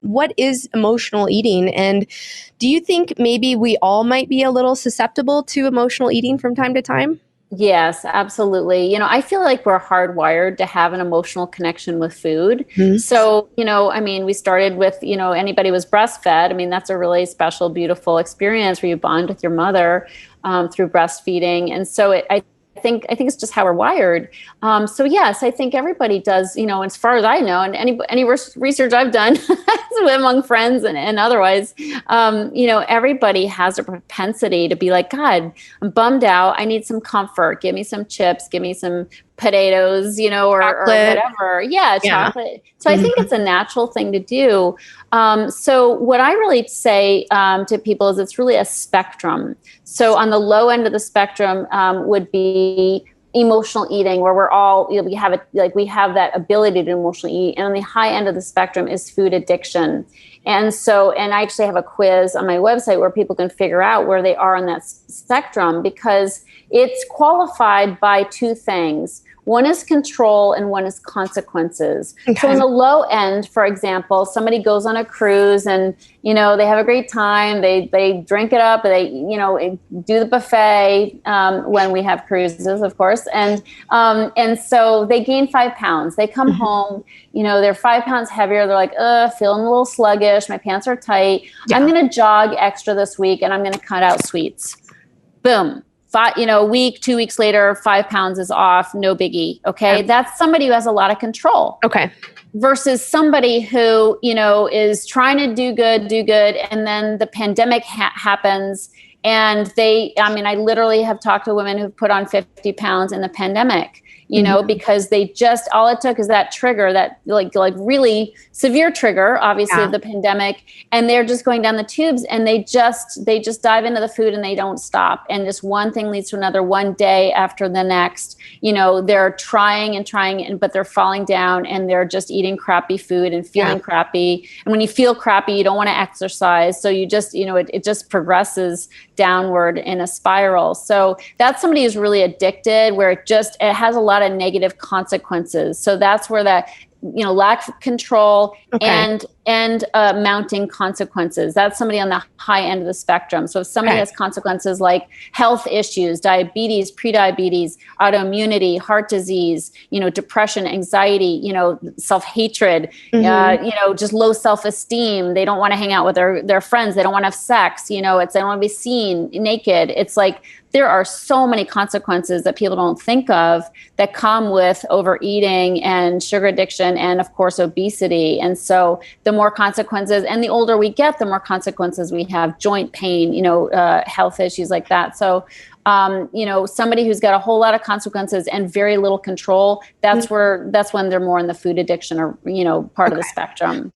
what is emotional eating? And do you think maybe we all might be a little susceptible to emotional eating from time to time? Yes, absolutely. I feel like we're hardwired to have an emotional connection with food. Mhm. So, I mean, we started with, anybody was breastfed. I mean, that's a really special, beautiful experience where you bond with your mother through breastfeeding. And so I think it's just how we're wired. So yes, I think everybody does, as far as I know, and any research I've done among friends and otherwise, everybody has a propensity to be like, God, I'm bummed out. I need some comfort. Give me some chips, give me some potatoes, or Chocolate. whatever. Yeah, Yeah. chocolate. So I Mhm. think it's a natural thing to do. So what I really say to people is it's really a spectrum. So on the low end of the spectrum would be emotional eating, where we're all, we have it, like we have that ability to emotionally eat. And on the high end of the spectrum is food addiction. And I actually have a quiz on my website where people can figure out where they are on that spectrum, because it's qualified by two things. One is control and one is consequences. So in Okay. the low end, for example, somebody goes on a cruise and, they have a great time. They drink it up. They, do the buffet when we have cruises, of course. And so they gain 5 pounds. They come Mhm. home, they're 5 pounds heavier. They're like, feeling a little sluggish. My pants are tight. I'm Yeah. going to jog extra this week and I'm going to cut out sweets. Boom. A week, 2 weeks later, 5 pounds is off. No biggie. Okay. Yeah. That's somebody who has a lot of control Okay. versus somebody who, is trying to do good. And then the pandemic happens. And I literally have talked to women who've put on 50 pounds in the pandemic, Mhm. because they just, all it took is that trigger, that like really severe trigger, obviously, Yeah. of the pandemic. And they're just going down the tubes and they just dive into the food and they don't stop. And just one thing leads to another, one day after the next, they're trying and trying, but they're falling down and they're just eating crappy food and Yeah. feeling crappy. And when you feel crappy, you don't want to exercise. So you just, it just progresses downward in a spiral. So that's somebody who's really addicted, where it has a lot of negative consequences. So that's where that, lack of control Okay. and mounting consequences. That's somebody on the high end of the spectrum. So if somebody Okay. has consequences like health issues, diabetes, prediabetes, autoimmunity, heart disease, depression, anxiety, self-hatred, Mhm. just low self-esteem. They don't want to hang out with their friends. They don't want to have sex. They don't want to be seen naked. It's like, there are so many consequences that people don't think of that come with overeating and sugar addiction and, of course, obesity. And so the more consequences, and the older we get, the more consequences we have, joint pain, health issues like that. So, somebody who's got a whole lot of consequences and very little control, that's when they're more in the food addiction or, part of the Okay. spectrum.